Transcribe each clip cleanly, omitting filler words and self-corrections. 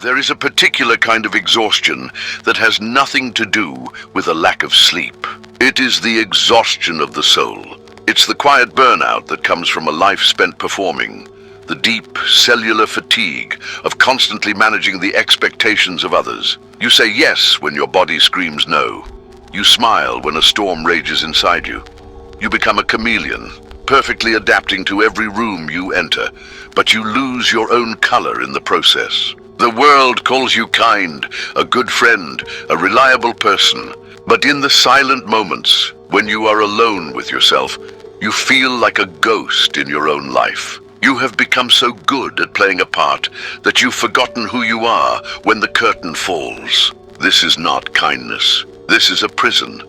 There is a particular kind of exhaustion that has nothing to do with a lack of sleep. It is the exhaustion of the soul. It's the quiet burnout that comes from a life spent performing, the deep cellular fatigue of constantly managing the expectations of others. You say yes when your body screams no. You smile when a storm rages inside you. You become a chameleon, perfectly adapting to every room you enter, but you lose your own color in the process. The world calls you kind, a good friend, a reliable person, but in the silent moments, when you are alone with yourself, you feel like a ghost in your own life. You have become so good at playing a part that you've forgotten who you are when the curtain falls. This is not kindness. This is a prison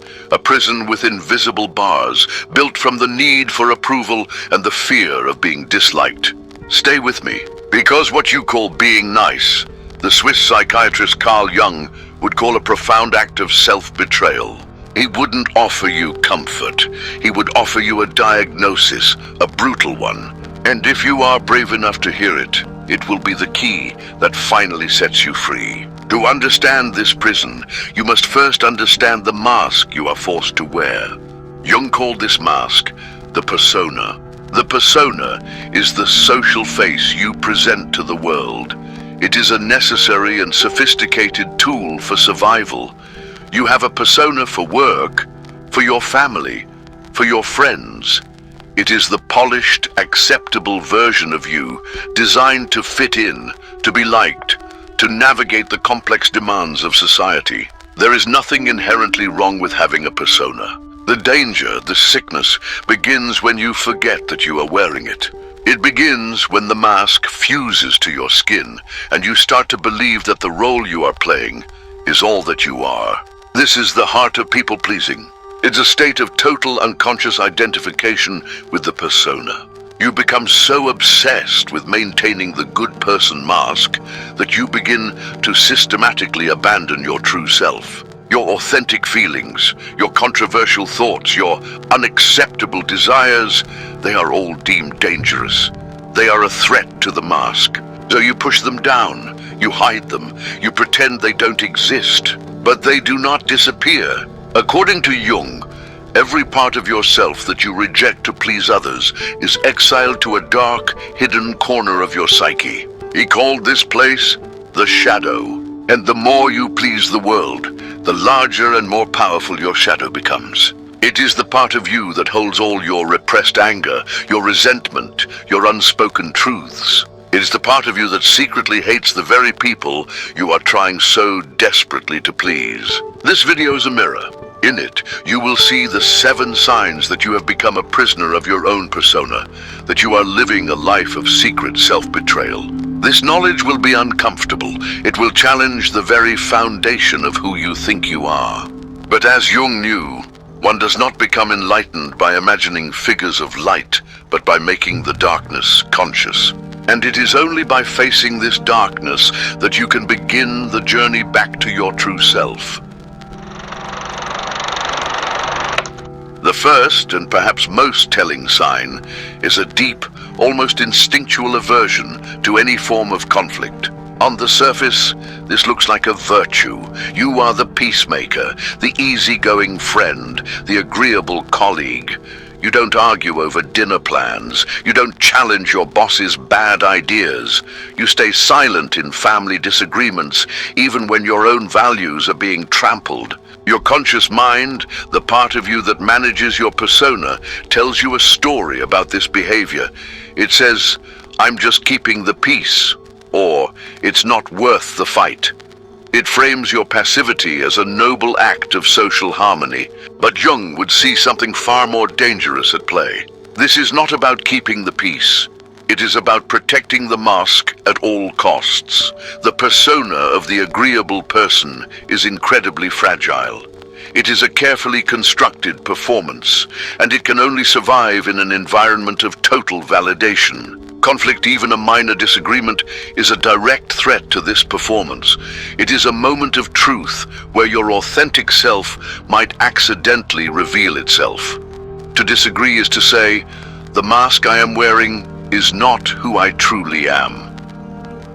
with invisible bars, built from the need for approval and the fear of being disliked. Stay with me, because what you call being nice, the Swiss psychiatrist Carl Jung would call a profound act of self-betrayal. He wouldn't offer you comfort. He would offer you a diagnosis, a brutal one. And if you are brave enough to hear it, it will be the key that finally sets you free. To understand this prison, you must first understand the mask you are forced to wear. Jung called this mask the persona. The persona is the social face you present to the world. It is a necessary and sophisticated tool for survival. You have a persona for work, for your family, for your friends. It is the polished, acceptable version of you, designed to fit in, to be liked, to navigate the complex demands of society. There is nothing inherently wrong with having a persona. The danger, the sickness, begins when you forget that you are wearing it. It begins when the mask fuses to your skin, and you start to believe that the role you are playing is all that you are. This is the heart of people-pleasing. It's a state of total unconscious identification with the persona. You become so obsessed with maintaining the good person mask that you begin to systematically abandon your true self. Your authentic feelings, your controversial thoughts, your unacceptable desires, they are all deemed dangerous. They are a threat to the mask. So you push them down, you hide them, you pretend they don't exist. But they do not disappear. According to Jung, every part of yourself that you reject to please others is exiled to a dark, hidden corner of your psyche. He called this place the shadow. And the more you please the world, the larger and more powerful your shadow becomes. It is the part of you that holds all your repressed anger, your resentment, your unspoken truths. It is the part of you that secretly hates the very people you are trying so desperately to please. This video is a mirror. In it, you will see the 7 signs that you have become a prisoner of your own persona, that you are living a life of secret self-betrayal. This knowledge will be uncomfortable. It will challenge the very foundation of who you think you are. But as Jung knew, one does not become enlightened by imagining figures of light, but by making the darkness conscious. And it is only by facing this darkness that you can begin the journey back to your true self. The first and perhaps most telling sign is a deep, almost instinctual aversion to any form of conflict. On the surface, this looks like a virtue. You are the peacemaker, the easygoing friend, the agreeable colleague. You don't argue over dinner plans. You don't challenge your boss's bad ideas. You stay silent in family disagreements, even when your own values are being trampled. Your conscious mind, the part of you that manages your persona, tells you a story about this behavior. It says, "I'm just keeping the peace," or "It's not worth the fight." It frames your passivity as a noble act of social harmony. But Jung would see something far more dangerous at play. This is not about keeping the peace. It is about protecting the mask at all costs. The persona of the agreeable person is incredibly fragile. It is a carefully constructed performance, and it can only survive in an environment of total validation. Conflict, even a minor disagreement, is a direct threat to this performance. It is a moment of truth where your authentic self might accidentally reveal itself. To disagree is to say, "The mask I am wearing is not who I truly am."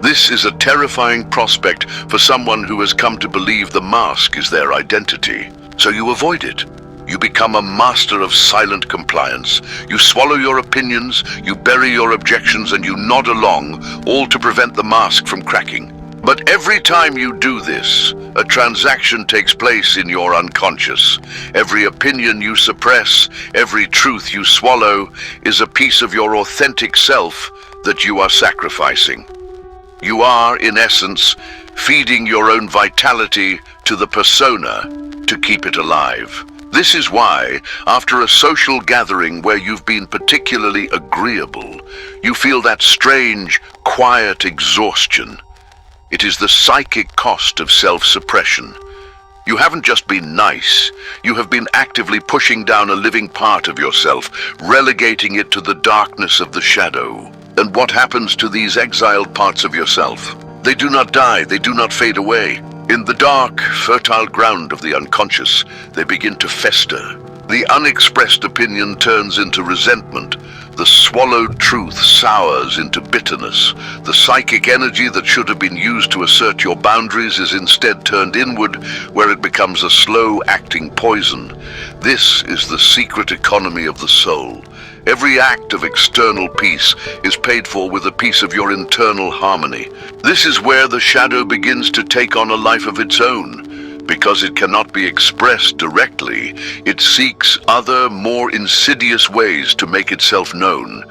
This is a terrifying prospect for someone who has come to believe the mask is their identity. So you avoid it. You become a master of silent compliance. You swallow your opinions, you bury your objections, and you nod along, all to prevent the mask from cracking. But every time you do this, a transaction takes place in your unconscious. Every opinion you suppress, every truth you swallow, is a piece of your authentic self that you are sacrificing. You are, in essence, feeding your own vitality to the persona to keep it alive. This is why, after a social gathering where you've been particularly agreeable, you feel that strange, quiet exhaustion. It is the psychic cost of self-suppression. You haven't just been nice, you have been actively pushing down a living part of yourself, relegating it to the darkness of the shadow. And what happens to these exiled parts of yourself? They do not die, they do not fade away. In the dark, fertile ground of the unconscious, they begin to fester. The unexpressed opinion turns into resentment. The swallowed truth sours into bitterness. The psychic energy that should have been used to assert your boundaries is instead turned inward, where it becomes a slow-acting poison. This is the secret economy of the soul. Every act of external peace is paid for with a piece of your internal harmony. This is where the shadow begins to take on a life of its own. Because it cannot be expressed directly, it seeks other, more insidious ways to make itself known.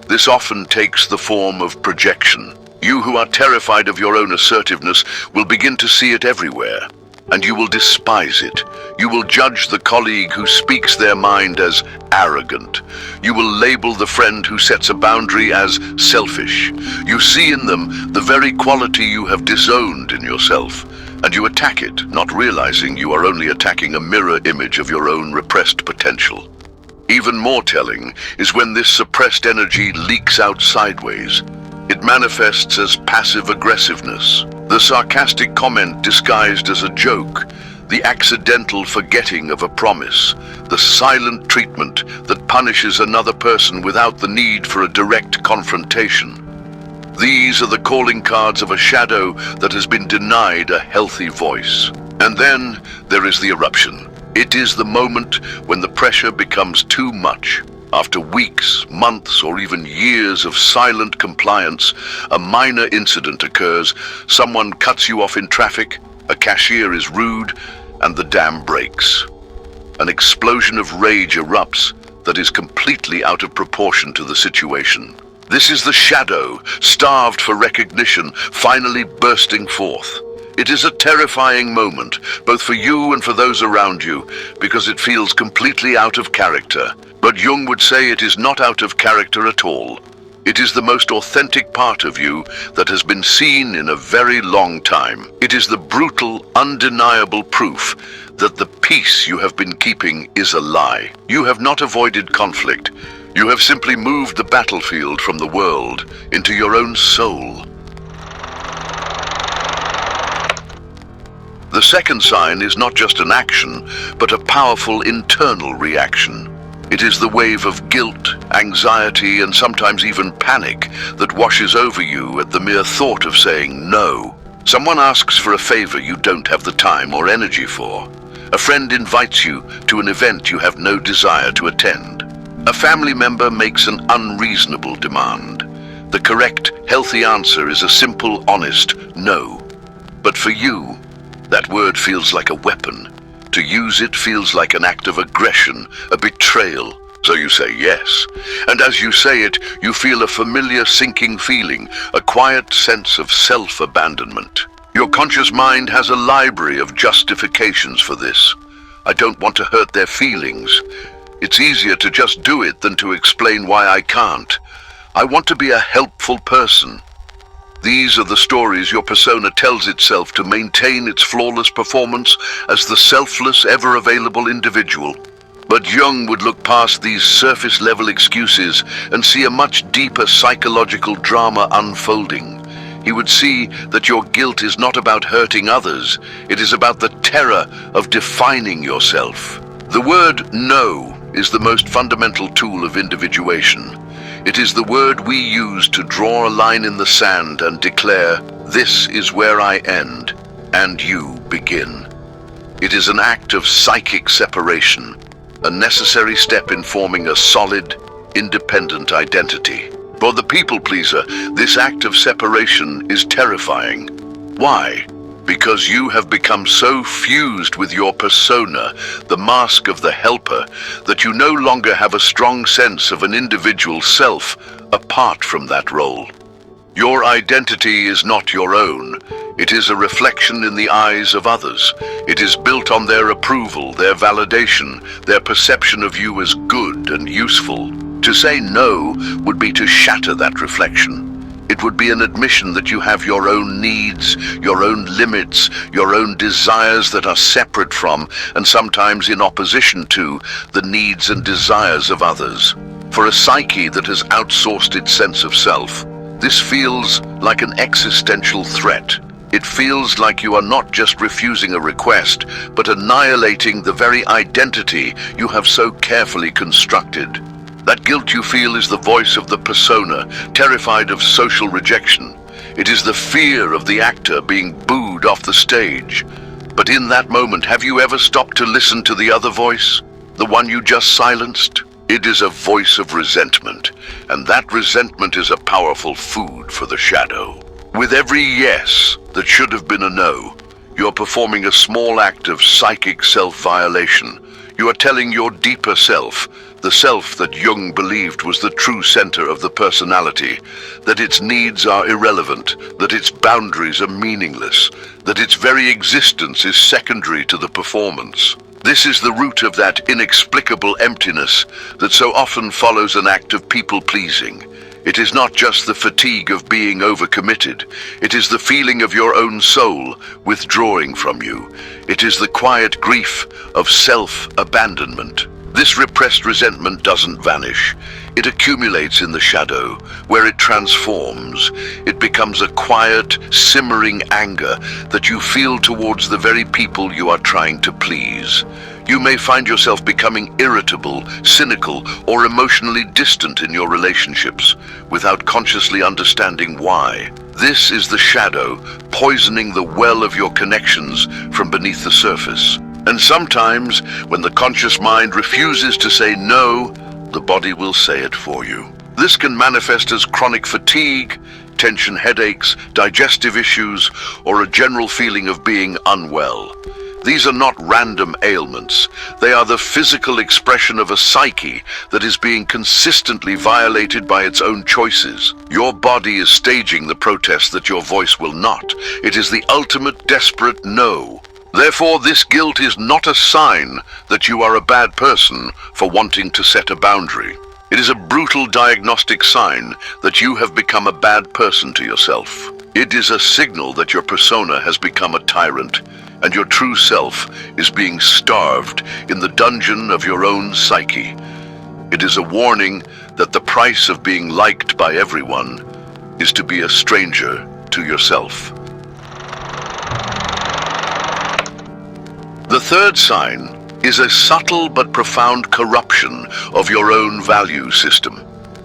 This often takes the form of projection. You who are terrified of your own assertiveness will begin to see it everywhere. And you will despise it. You will judge the colleague who speaks their mind as arrogant. You will label the friend who sets a boundary as selfish. You see in them the very quality you have disowned in yourself, and you attack it, not realizing you are only attacking a mirror image of your own repressed potential. Even more telling is when this suppressed energy leaks out sideways. It manifests as passive aggressiveness. The sarcastic comment disguised as a joke, the accidental forgetting of a promise, the silent treatment that punishes another person without the need for a direct confrontation. These are the calling cards of a shadow that has been denied a healthy voice. And then there is the eruption. It is the moment when the pressure becomes too much. After weeks, months, or even years of silent compliance, a minor incident occurs. Someone cuts you off in traffic, a cashier is rude, and the dam breaks. An explosion of rage erupts that is completely out of proportion to the situation. This is the shadow, starved for recognition, finally bursting forth. It is a terrifying moment, both for you and for those around you, because it feels completely out of character. But Jung would say it is not out of character at all. It is the most authentic part of you that has been seen in a very long time. It is the brutal, undeniable proof that the peace you have been keeping is a lie. You have not avoided conflict. You have simply moved the battlefield from the world into your own soul. The second sign is not just an action, but a powerful internal reaction. It is the wave of guilt, anxiety, and sometimes even panic that washes over you at the mere thought of saying no. Someone asks for a favor you don't have the time or energy for. A friend invites you to an event you have no desire to attend. A family member makes an unreasonable demand. The correct, healthy answer is a simple, honest no. But for you, that word feels like a weapon. To use it feels like an act of aggression, a betrayal. So you say yes. And as you say it, you feel a familiar sinking feeling, a quiet sense of self-abandonment. Your conscious mind has a library of justifications for this. I don't want to hurt their feelings. It's easier to just do it than to explain why I can't. I want to be a helpful person. These are the stories your persona tells itself to maintain its flawless performance as the selfless, ever-available individual. But Jung would look past these surface-level excuses and see a much deeper psychological drama unfolding. He would see that your guilt is not about hurting others, it is about the terror of defining yourself. The word no is the most fundamental tool of individuation. It is the word we use to draw a line in the sand and declare, "This is where I end, and you begin." It is an act of psychic separation, a necessary step in forming a solid, independent identity. For the people pleaser, this act of separation is terrifying. Why? Because you have become so fused with your persona, the mask of the helper, that you no longer have a strong sense of an individual self apart from that role. Your identity is not your own. It is a reflection in the eyes of others. It is built on their approval, their validation, their perception of you as good and useful. To say no would be to shatter that reflection. It would be an admission that you have your own needs, your own limits, your own desires that are separate from, and sometimes in opposition to, the needs and desires of others. For a psyche that has outsourced its sense of self, this feels like an existential threat. It feels like you are not just refusing a request, but annihilating the very identity you have so carefully constructed. That guilt you feel is the voice of the persona, terrified of social rejection. It is the fear of the actor being booed off the stage. But in that moment, have you ever stopped to listen to the other voice? The one you just silenced? It is a voice of resentment, and that resentment is a powerful food for the shadow. With every yes that should have been a no, you're performing a small act of psychic self-violation. You are telling your deeper self, the self that Jung believed was the true center of the personality, that its needs are irrelevant, that its boundaries are meaningless, that its very existence is secondary to the performance. This is the root of that inexplicable emptiness that so often follows an act of people-pleasing. It is not just the fatigue of being overcommitted. It is the feeling of your own soul withdrawing from you. It is the quiet grief of self-abandonment. This repressed resentment doesn't vanish. It accumulates in the shadow, where it transforms. It becomes a quiet, simmering anger that you feel towards the very people you are trying to please. You may find yourself becoming irritable, cynical, or emotionally distant in your relationships, without consciously understanding why. This is the shadow poisoning the well of your connections from beneath the surface. And sometimes, when the conscious mind refuses to say no, the body will say it for you. This can manifest as chronic fatigue, tension headaches, digestive issues, or a general feeling of being unwell. These are not random ailments. They are the physical expression of a psyche that is being consistently violated by its own choices. Your body is staging the protest that your voice will not. It is the ultimate desperate no. Therefore, this guilt is not a sign that you are a bad person for wanting to set a boundary. It is a brutal diagnostic sign that you have become a bad person to yourself. It is a signal that your persona has become a tyrant, and your true self is being starved in the dungeon of your own psyche. It is a warning that the price of being liked by everyone is to be a stranger to yourself. The third sign is a subtle but profound corruption of your own value system.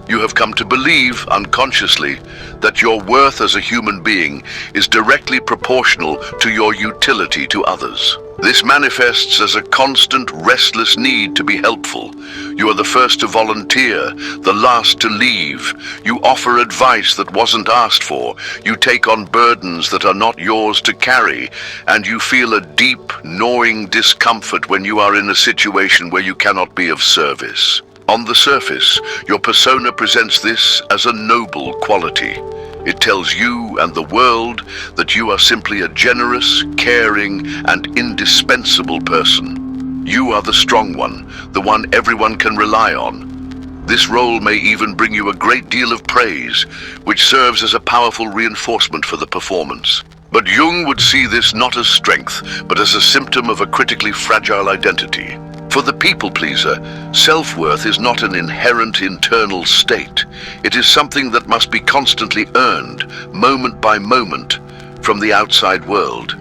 You have come to believe, unconsciously, that your worth as a human being is directly proportional to your utility to others. This manifests as a constant, restless need to be helpful. You are the first to volunteer, the last to leave. You offer advice that wasn't asked for. You take on burdens that are not yours to carry, and you feel a deep, gnawing discomfort when you are in a situation where you cannot be of service. On the surface, your persona presents this as a noble quality. It tells you and the world that you are simply a generous, caring, and indispensable person. You are the strong one, the one everyone can rely on. This role may even bring you a great deal of praise, which serves as a powerful reinforcement for the performance. But Jung would see this not as strength, but as a symptom of a critically fragile identity. For the people-pleaser, self-worth is not an inherent internal state. It is something that must be constantly earned, moment by moment, from the outside world.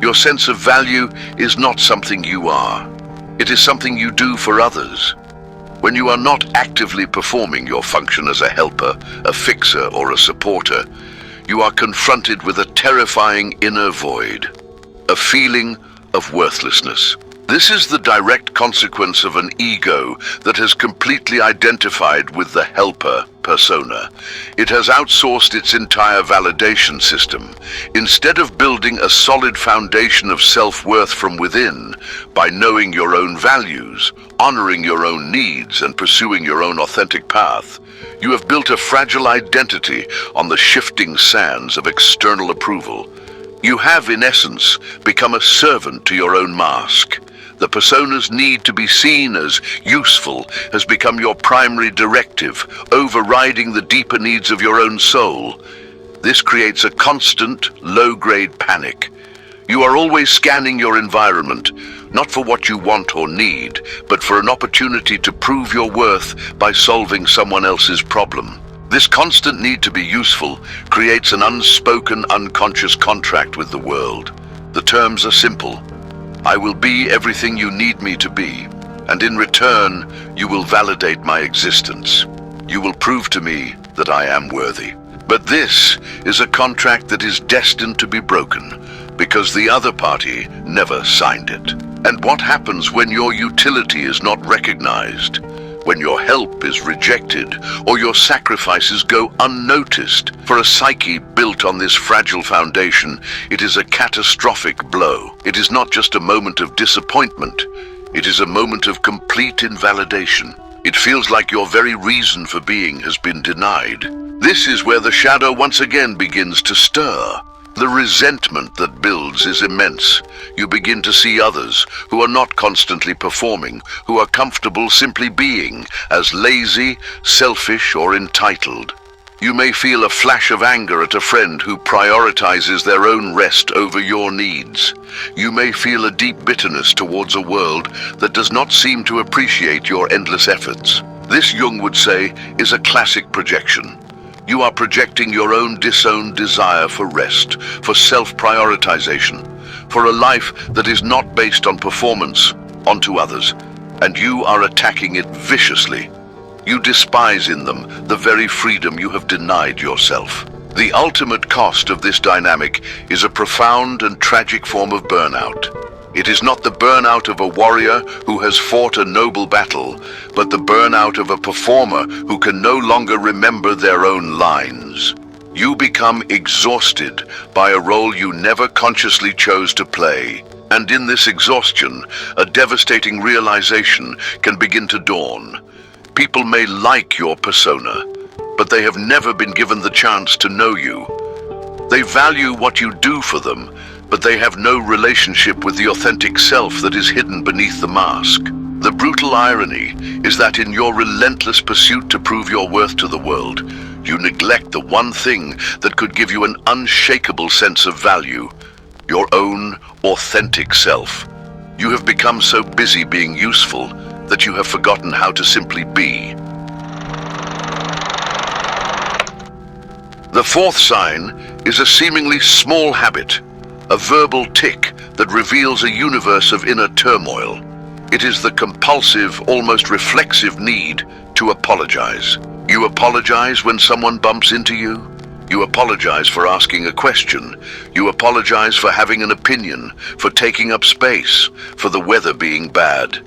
Your sense of value is not something you are. It is something you do for others. When you are not actively performing your function as a helper, a fixer, or a supporter, you are confronted with a terrifying inner void, a feeling of worthlessness. This is the direct consequence of an ego that has completely identified with the helper persona. It has outsourced its entire validation system. Instead of building a solid foundation of self-worth from within, by knowing your own values, honoring your own needs, and pursuing your own authentic path, you have built a fragile identity on the shifting sands of external approval. You have, in essence, become a servant to your own mask. The persona's need to be seen as useful has become your primary directive, overriding the deeper needs of your own soul. This creates a constant, low-grade panic. You are always scanning your environment, not for what you want or need, but for an opportunity to prove your worth by solving someone else's problem. This constant need to be useful creates an unspoken, unconscious contract with the world. The terms are simple. I will be everything you need me to be, and in return, you will validate my existence. You will prove to me that I am worthy. But this is a contract that is destined to be broken, because the other party never signed it. And what happens when your utility is not recognized? When your help is rejected, or your sacrifices go unnoticed? For a psyche built on this fragile foundation, it is a catastrophic blow. It is not just a moment of disappointment, it is a moment of complete invalidation. It feels like your very reason for being has been denied. This is where the shadow once again begins to stir. The resentment that builds is immense. You begin to see others who are not constantly performing, who are comfortable simply being, as lazy, selfish, or entitled. You may feel a flash of anger at a friend who prioritizes their own rest over your needs. You may feel a deep bitterness towards a world that does not seem to appreciate your endless efforts. This, Jung would say, is a classic projection. You are projecting your own disowned desire for rest, for self-prioritization, for a life that is not based on performance, onto others, and you are attacking it viciously. You despise in them the very freedom you have denied yourself. The ultimate cost of this dynamic is a profound and tragic form of burnout. It is not the burnout of a warrior who has fought a noble battle, but the burnout of a performer who can no longer remember their own lines. You become exhausted by a role you never consciously chose to play. And in this exhaustion, a devastating realization can begin to dawn. People may like your persona, but they have never been given the chance to know you. They value what you do for them, but they have no relationship with the authentic self that is hidden beneath the mask. The brutal irony is that in your relentless pursuit to prove your worth to the world, you neglect the one thing that could give you an unshakable sense of value, your own authentic self. You have become so busy being useful that you have forgotten how to simply be. The fourth sign is a seemingly small habit, a verbal tic that reveals a universe of inner turmoil. It is the compulsive, almost reflexive need to apologize. You apologize when someone bumps into you. You apologize for asking a question. You apologize for having an opinion, for taking up space, for the weather being bad.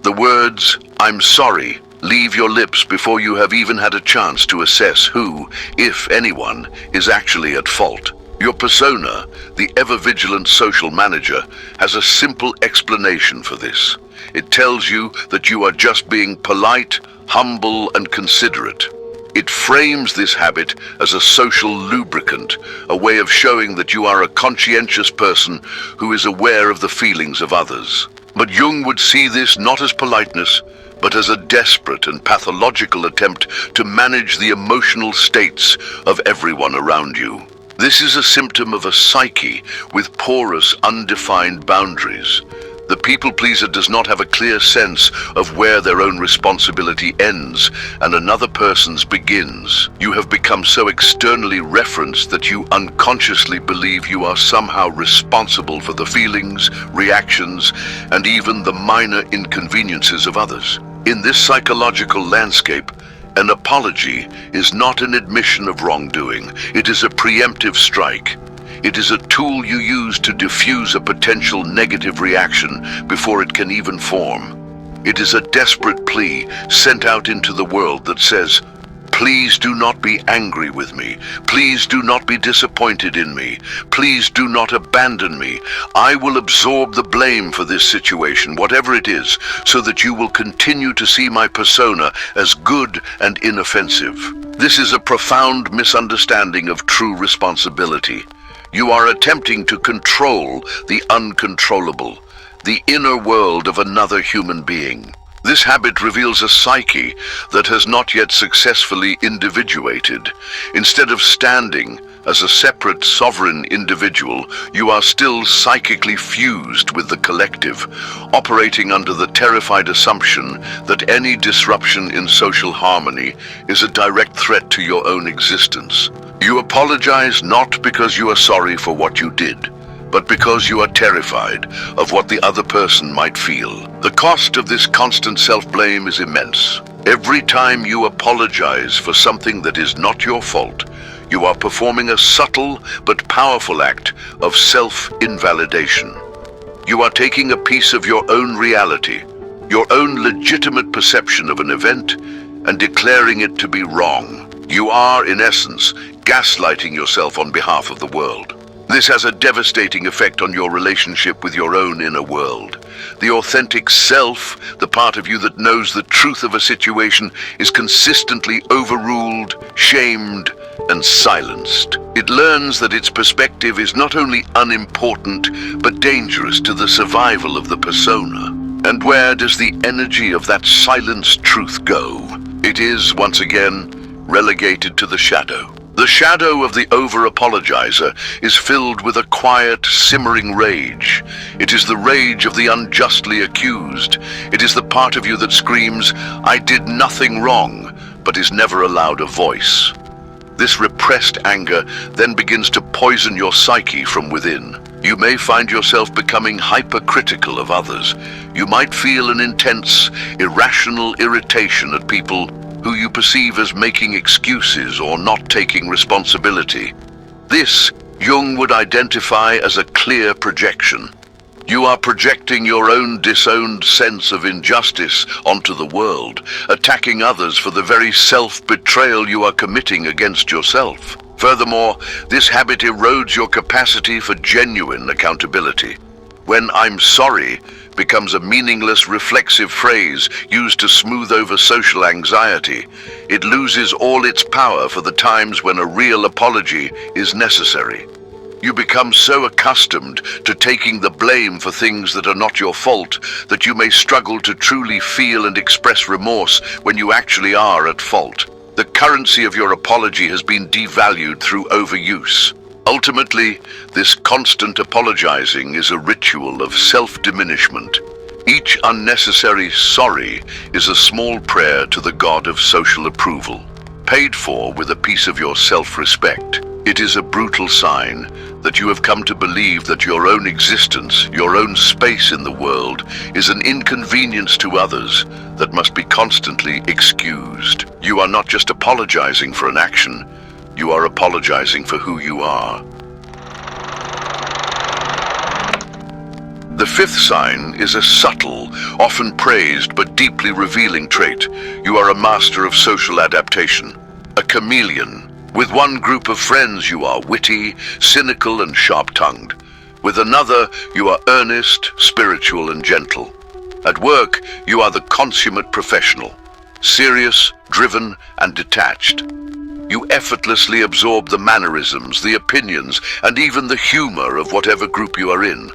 The words, "I'm sorry," leave your lips before you have even had a chance to assess who, if anyone, is actually at fault. Your persona, the ever-vigilant social manager, has a simple explanation for this. It tells you that you are just being polite, humble, and considerate. It frames this habit as a social lubricant, a way of showing that you are a conscientious person who is aware of the feelings of others. But Jung would see this not as politeness, but as a desperate and pathological attempt to manage the emotional states of everyone around you. This is a symptom of a psyche with porous, undefined boundaries. The people-pleaser does not have a clear sense of where their own responsibility ends and another person's begins. You have become so externally referenced that you unconsciously believe you are somehow responsible for the feelings, reactions, and even the minor inconveniences of others. In this psychological landscape, an apology is not an admission of wrongdoing. It is a preemptive strike. It is a tool you use to diffuse a potential negative reaction before it can even form. It is a desperate plea sent out into the world that says, "Please do not be angry with me. Please do not be disappointed in me. Please do not abandon me. I will absorb the blame for this situation, whatever it is, so that you will continue to see my persona as good and inoffensive." This is a profound misunderstanding of true responsibility. You are attempting to control the uncontrollable, the inner world of another human being. This habit reveals a psyche that has not yet successfully individuated. Instead of standing as a separate sovereign individual, you are still psychically fused with the collective, operating under the terrified assumption that any disruption in social harmony is a direct threat to your own existence. You apologize not because you are sorry for what you did, but because you are terrified of what the other person might feel. The cost of this constant self-blame is immense. Every time you apologize for something that is not your fault, you are performing a subtle but powerful act of self-invalidation. You are taking a piece of your own reality, your own legitimate perception of an event, and declaring it to be wrong. You are, in essence, gaslighting yourself on behalf of the world. This has a devastating effect on your relationship with your own inner world. The authentic self, the part of you that knows the truth of a situation, is consistently overruled, shamed, and silenced. It learns that its perspective is not only unimportant, but dangerous to the survival of the persona. And where does the energy of that silenced truth go? It is, once again, relegated to the shadow. The shadow of the over-apologizer is filled with a quiet, simmering rage. It is the rage of the unjustly accused. It is the part of you that screams, "I did nothing wrong," but is never allowed a voice. This repressed anger then begins to poison your psyche from within. You may find yourself becoming hypercritical of others. You might feel an intense, irrational irritation at people who you perceive as making excuses or not taking responsibility. This, Jung would identify as a clear projection. You are projecting your own disowned sense of injustice onto the world, attacking others for the very self-betrayal you are committing against yourself. Furthermore, this habit erodes your capacity for genuine accountability. When "I'm sorry" becomes a meaningless reflexive phrase used to smooth over social anxiety, it loses all its power for the times when a real apology is necessary. You become so accustomed to taking the blame for things that are not your fault that you may struggle to truly feel and express remorse when you actually are at fault. The currency of your apology has been devalued through overuse. Ultimately, this constant apologizing is a ritual of self-diminishment. Each unnecessary sorry is a small prayer to the god of social approval, paid for with a piece of your self-respect. It is a brutal sign that you have come to believe that your own existence, your own space in the world, is an inconvenience to others that must be constantly excused. You are not just apologizing for an action, you are apologizing for who you are. The fifth sign is a subtle, often praised but deeply revealing trait. You are a master of social adaptation, a chameleon. With one group of friends you are witty, cynical, and sharp-tongued. With another you are earnest, spiritual, and gentle. At work you are the consummate professional, serious, driven, and detached. You effortlessly absorb the mannerisms, the opinions, and even the humor of whatever group you are in,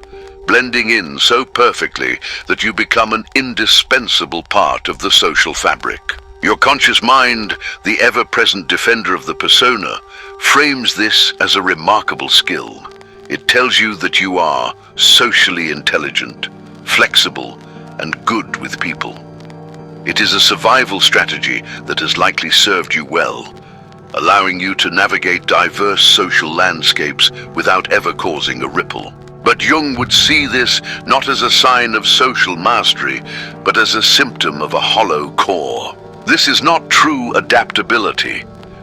blending in so perfectly that you become an indispensable part of the social fabric. Your conscious mind, the ever-present defender of the persona, frames this as a remarkable skill. It tells you that you are socially intelligent, flexible, and good with people. It is a survival strategy that has likely served you well, allowing you to navigate diverse social landscapes without ever causing a ripple. But Jung would see this not as a sign of social mastery, but as a symptom of a hollow core. This is not true adaptability,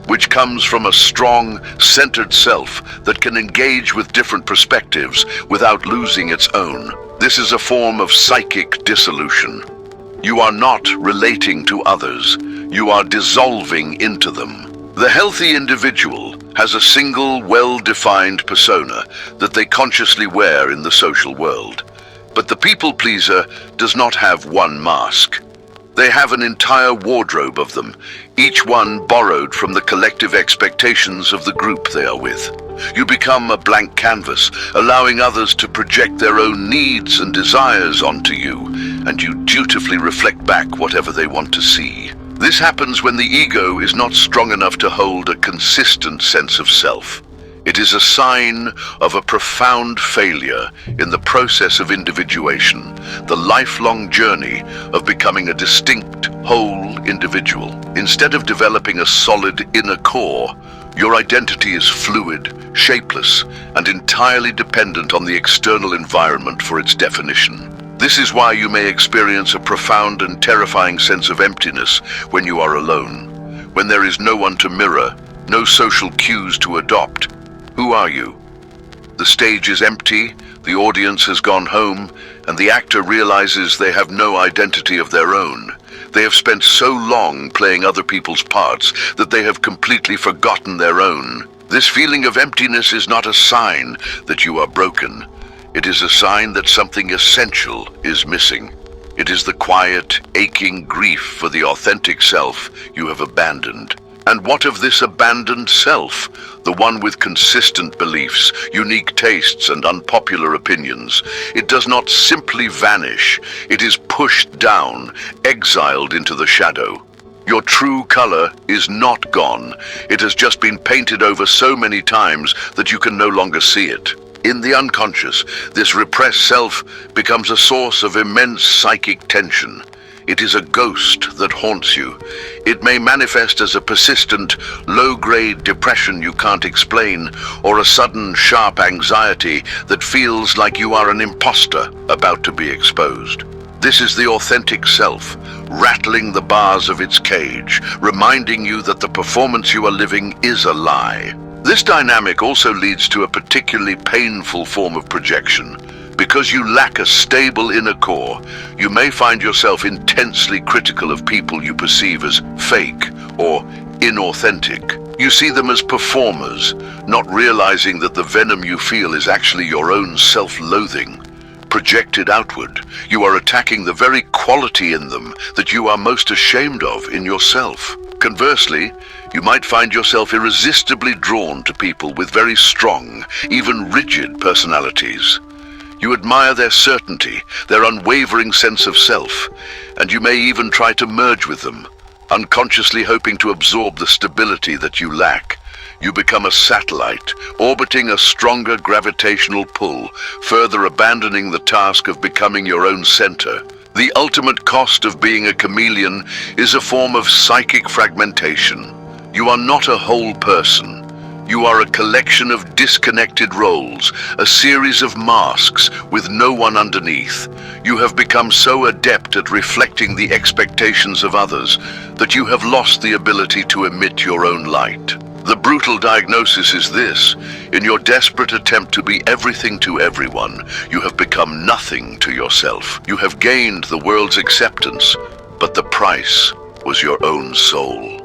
which comes from a strong, centered self that can engage with different perspectives without losing its own. This is a form of psychic dissolution. You are not relating to others, you are dissolving into them. The healthy individual has a single, well-defined persona that they consciously wear in the social world. But the people pleaser does not have one mask. They have an entire wardrobe of them, each one borrowed from the collective expectations of the group they are with. You become a blank canvas, allowing others to project their own needs and desires onto you, and you dutifully reflect back whatever they want to see. This happens when the ego is not strong enough to hold a consistent sense of self. It is a sign of a profound failure in the process of individuation, the lifelong journey of becoming a distinct, whole individual. Instead of developing a solid inner core, your identity is fluid, shapeless, and entirely dependent on the external environment for its definition. This is why you may experience a profound and terrifying sense of emptiness when you are alone, when there is no one to mirror, no social cues to adopt. Who are you? The stage is empty, the audience has gone home, and the actor realizes they have no identity of their own. They have spent so long playing other people's parts that they have completely forgotten their own. This feeling of emptiness is not a sign that you are broken. It is a sign that something essential is missing. It is the quiet, aching grief for the authentic self you have abandoned. And what of this abandoned self, the one with consistent beliefs, unique tastes, and unpopular opinions? It does not simply vanish. It is pushed down, exiled into the shadow. Your true color is not gone. It has just been painted over so many times that you can no longer see it. In the unconscious, this repressed self becomes a source of immense psychic tension. It is a ghost that haunts you. It may manifest as a persistent, low-grade depression you can't explain, or a sudden, sharp anxiety that feels like you are an imposter about to be exposed. This is the authentic self, rattling the bars of its cage, reminding you that the performance you are living is a lie. This dynamic also leads to a particularly painful form of projection. Because you lack a stable inner core, you may find yourself intensely critical of people you perceive as fake or inauthentic. You see them as performers, not realizing that the venom you feel is actually your own self-loathing. Projected outward, you are attacking the very quality in them that you are most ashamed of in yourself. Conversely, you might find yourself irresistibly drawn to people with very strong, even rigid personalities. You admire their certainty, their unwavering sense of self, and you may even try to merge with them, unconsciously hoping to absorb the stability that you lack. You become a satellite, orbiting a stronger gravitational pull, further abandoning the task of becoming your own center. The ultimate cost of being a chameleon is a form of psychic fragmentation. You are not a whole person. You are a collection of disconnected roles, a series of masks with no one underneath. You have become so adept at reflecting the expectations of others that you have lost the ability to emit your own light. The brutal diagnosis is this: in your desperate attempt to be everything to everyone, you have become nothing to yourself. You have gained the world's acceptance, but the price was your own soul.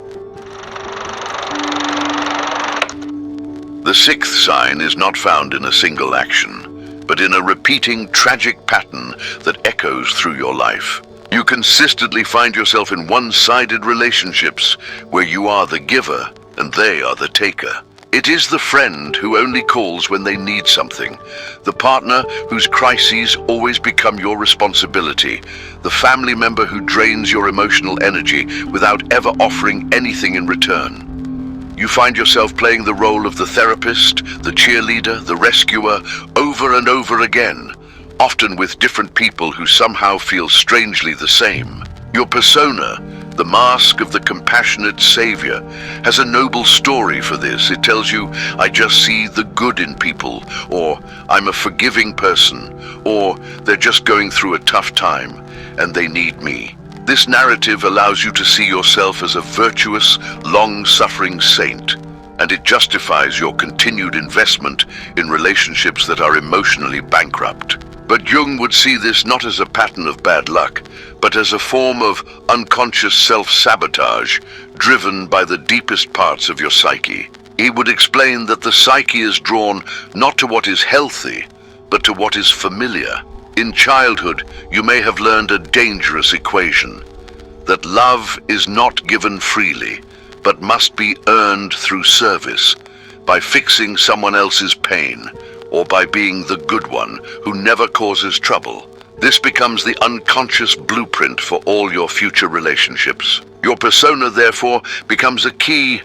The sixth sign is not found in a single action, but in a repeating tragic pattern that echoes through your life. You consistently find yourself in one-sided relationships where you are the giver and they are the taker. It is the friend who only calls when they need something, the partner whose crises always become your responsibility, the family member who drains your emotional energy without ever offering anything in return. You find yourself playing the role of the therapist, the cheerleader, the rescuer, over and over again, often with different people who somehow feel strangely the same. Your persona The mask of the compassionate savior has a noble story for this. It tells you, I just see the good in people, or I'm a forgiving person, or they're just going through a tough time and they need me. This narrative allows you to see yourself as a virtuous, long-suffering saint, and it justifies your continued investment in relationships that are emotionally bankrupt. But Jung would see this not as a pattern of bad luck, but as a form of unconscious self-sabotage driven by the deepest parts of your psyche. He would explain that the psyche is drawn not to what is healthy, but to what is familiar. In childhood, you may have learned a dangerous equation, that love is not given freely, but must be earned through service, by fixing someone else's pain, or by being the good one who never causes trouble. This becomes the unconscious blueprint for all your future relationships. Your persona, therefore, becomes a key,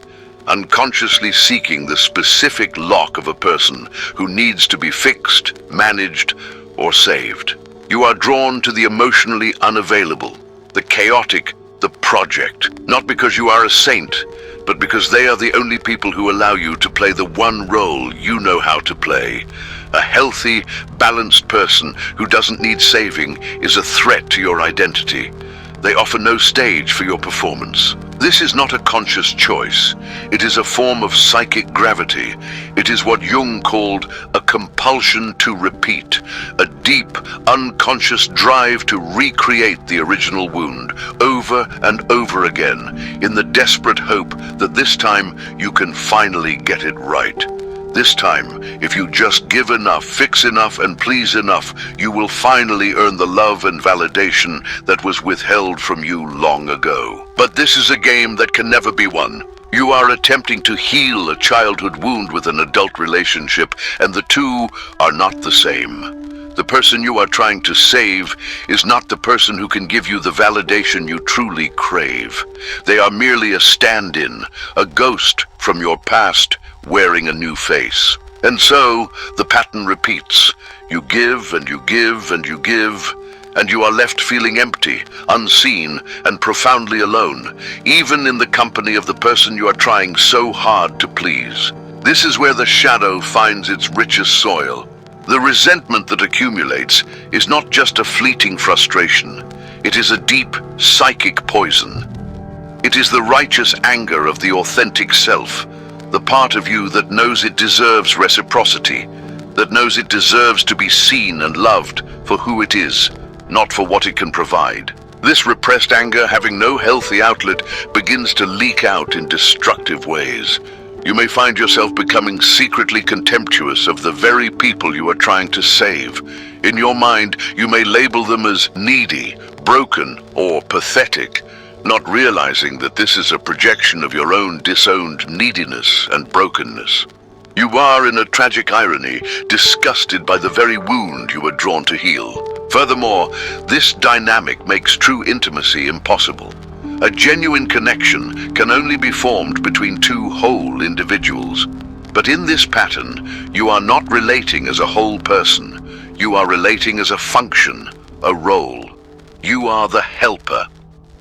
unconsciously seeking the specific lock of a person who needs to be fixed, managed, or saved. You are drawn to the emotionally unavailable, the chaotic, the project, not because you are a saint, but because they are the only people who allow you to play the one role you know how to play. A healthy, balanced person who doesn't need saving is a threat to your identity. They offer no stage for your performance. This is not a conscious choice. It is a form of psychic gravity. It is what Jung called a compulsion to repeat, a deep, unconscious drive to recreate the original wound over and over again, in the desperate hope that this time you can finally get it right. This time, if you just give enough, fix enough, and please enough, you will finally earn the love and validation that was withheld from you long ago. But this is a game that can never be won. You are attempting to heal a childhood wound with an adult relationship, and the two are not the same. The person you are trying to save is not the person who can give you the validation you truly crave. They are merely a stand-in, a ghost from your past, wearing a new face. And so, the pattern repeats. You give and you give and you give, and you are left feeling empty, unseen, and profoundly alone, even in the company of the person you are trying so hard to please. This is where the shadow finds its richest soil. The resentment that accumulates is not just a fleeting frustration. It is a deep, psychic poison. It is the righteous anger of the authentic self, the part of you that knows it deserves reciprocity, that knows it deserves to be seen and loved for who it is, not for what it can provide. This repressed anger, having no healthy outlet, begins to leak out in destructive ways. You may find yourself becoming secretly contemptuous of the very people you are trying to save. In your mind, you may label them as needy, broken, or pathetic, not realizing that this is a projection of your own disowned neediness and brokenness. You are, in a tragic irony, disgusted by the very wound you were drawn to heal. Furthermore, this dynamic makes true intimacy impossible. A genuine connection can only be formed between two whole individuals. But in this pattern, you are not relating as a whole person. You are relating as a function, a role. You are the helper,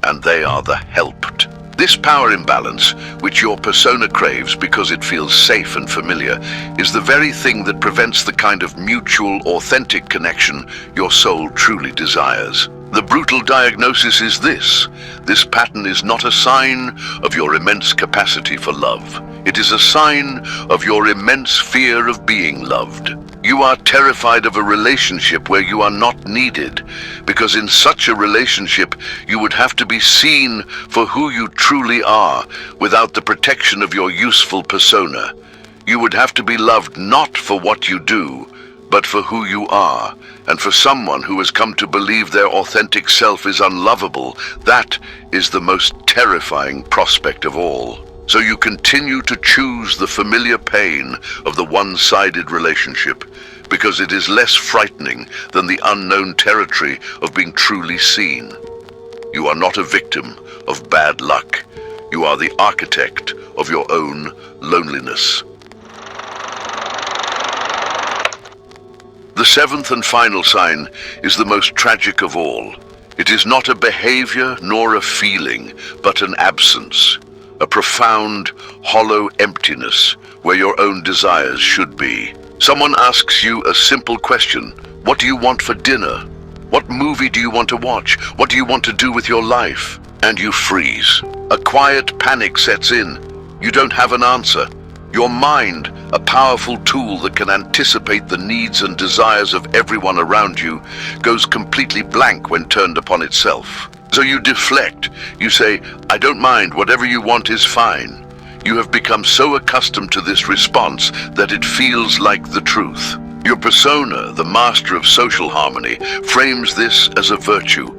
and they are the helped. This power imbalance, which your persona craves because it feels safe and familiar, is the very thing that prevents the kind of mutual, authentic connection your soul truly desires. The brutal diagnosis is this: this pattern is not a sign of your immense capacity for love. It is a sign of your immense fear of being loved. You are terrified of a relationship where you are not needed, because in such a relationship you would have to be seen for who you truly are without the protection of your useful persona. You would have to be loved not for what you do, but for who you are. And for someone who has come to believe their authentic self is unlovable, that is the most terrifying prospect of all. So you continue to choose the familiar pain of the one-sided relationship, because it is less frightening than the unknown territory of being truly seen. You are not a victim of bad luck. You are the architect of your own loneliness. The seventh and final sign is the most tragic of all. It is not a behavior nor a feeling, but an absence, a profound, hollow emptiness where your own desires should be. Someone asks you a simple question: what do you want for dinner? What movie do you want to watch? What do you want to do with your life? And you freeze. A quiet panic sets in. You don't have an answer. Your mind, a powerful tool that can anticipate the needs and desires of everyone around you, goes completely blank when turned upon itself. So you deflect. You say, "I don't mind, whatever you want is fine." You have become so accustomed to this response that it feels like the truth. Your persona, the master of social harmony, frames this as a virtue.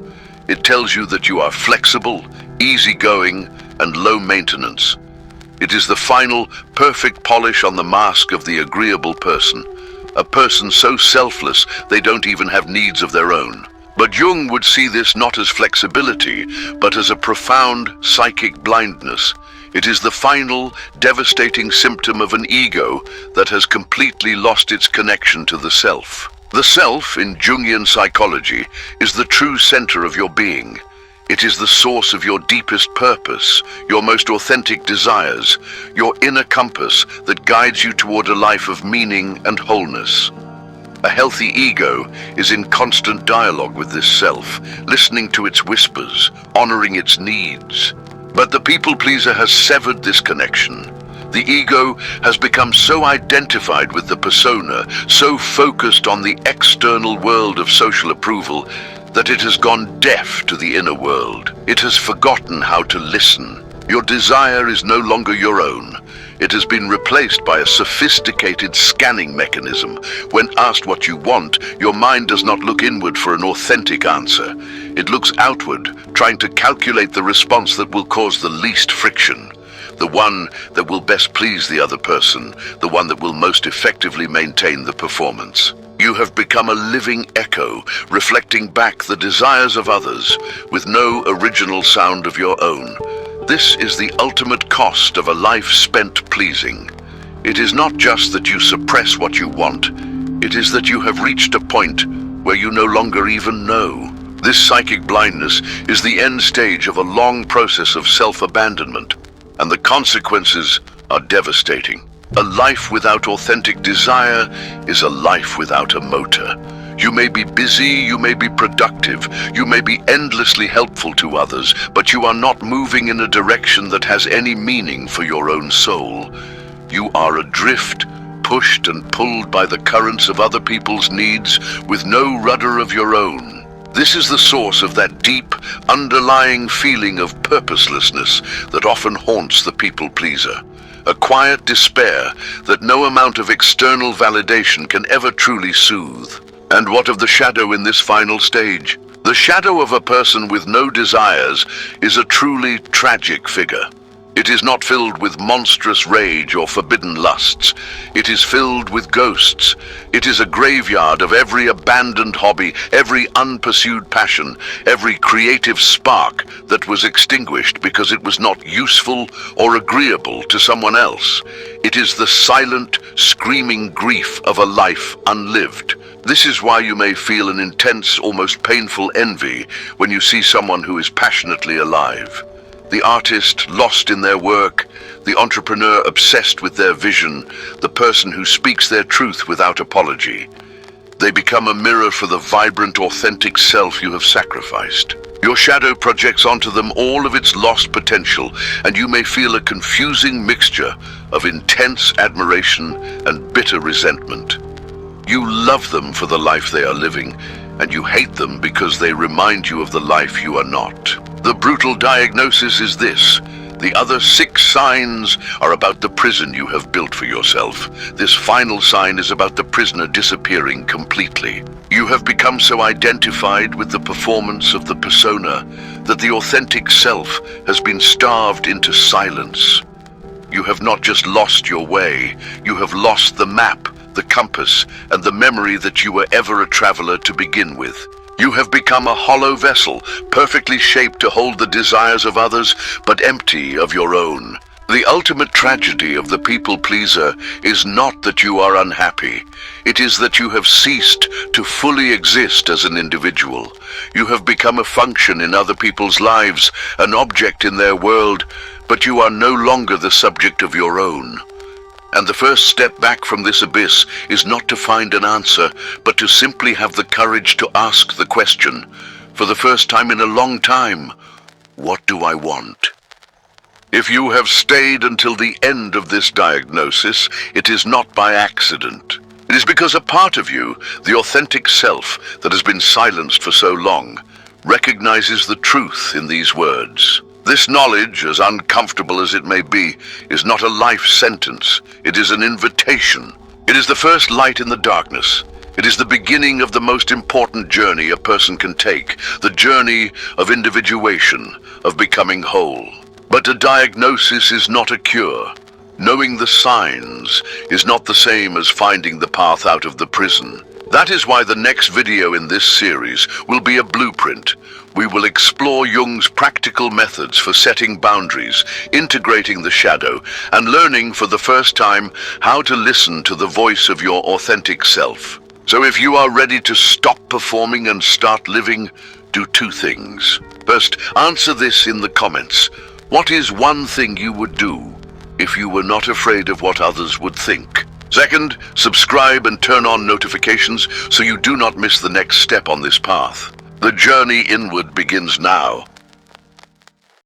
It tells you that you are flexible, easygoing, and low maintenance. It is the final, perfect polish on the mask of the agreeable person. A person so selfless they don't even have needs of their own. But Jung would see this not as flexibility, but as a profound psychic blindness. It is the final, devastating symptom of an ego that has completely lost its connection to the self. The self, in Jungian psychology, is the true center of your being. It is the source of your deepest purpose, your most authentic desires, your inner compass that guides you toward a life of meaning and wholeness. A healthy ego is in constant dialogue with this self, listening to its whispers, honoring its needs. But the people pleaser has severed this connection. The ego has become so identified with the persona, so focused on the external world of social approval, that it has gone deaf to the inner world. It has forgotten how to listen. Your desire is no longer your own. It has been replaced by a sophisticated scanning mechanism. When asked what you want, your mind does not look inward for an authentic answer. It looks outward, trying to calculate the response that will cause the least friction. The one that will best please the other person, the one that will most effectively maintain the performance. You have become a living echo, reflecting back the desires of others with no original sound of your own. This is the ultimate cost of a life spent pleasing. It is not just that you suppress what you want, it is that you have reached a point where you no longer even know. This psychic blindness is the end stage of a long process of self-abandonment, and the consequences are devastating. A life without authentic desire is a life without a motor. You may be busy, you may be productive, you may be endlessly helpful to others, but you are not moving in a direction that has any meaning for your own soul. You are adrift, pushed and pulled by the currents of other people's needs with no rudder of your own. This is the source of that deep, underlying feeling of purposelessness that often haunts the people pleaser. A quiet despair that no amount of external validation can ever truly soothe. And what of the shadow in this final stage? The shadow of a person with no desires is a truly tragic figure. It is not filled with monstrous rage or forbidden lusts. It is filled with ghosts. It is a graveyard of every abandoned hobby, every unpursued passion, every creative spark that was extinguished because it was not useful or agreeable to someone else. It is the silent, screaming grief of a life unlived. This is why you may feel an intense, almost painful envy when you see someone who is passionately alive. The artist lost in their work, the entrepreneur obsessed with their vision, the person who speaks their truth without apology. They become a mirror for the vibrant, authentic self you have sacrificed. Your shadow projects onto them all of its lost potential, and you may feel a confusing mixture of intense admiration and bitter resentment. You love them for the life they are living, and you hate them because they remind you of the life you are not. The brutal diagnosis is this: the other 6 signs are about the prison you have built for yourself. This final sign is about the prisoner disappearing completely. You have become so identified with the performance of the persona that the authentic self has been starved into silence. You have not just lost your way, you have lost the map, the compass, and the memory that you were ever a traveler to begin with. You have become a hollow vessel, perfectly shaped to hold the desires of others, but empty of your own. The ultimate tragedy of the people-pleaser is not that you are unhappy. It is that you have ceased to fully exist as an individual. You have become a function in other people's lives, an object in their world, but you are no longer the subject of your own. And the first step back from this abyss is not to find an answer, but to simply have the courage to ask the question, for the first time in a long time, what do I want? If you have stayed until the end of this diagnosis, it is not by accident. It is because a part of you, the authentic self that has been silenced for so long, recognizes the truth in these words. This knowledge, as uncomfortable as it may be, is not a life sentence. It is an invitation. It is the first light in the darkness. It is the beginning of the most important journey a person can take, the journey of individuation, of becoming whole. But a diagnosis is not a cure. Knowing the signs is not the same as finding the path out of the prison. That is why the next video in this series will be a blueprint. We will explore Jung's practical methods for setting boundaries, integrating the shadow, and learning for the first time how to listen to the voice of your authentic self. So if you are ready to stop performing and start living, do two things. First, answer this in the comments. What is one thing you would do if you were not afraid of what others would think? Second, subscribe and turn on notifications so you do not miss the next step on this path. The journey inward begins now.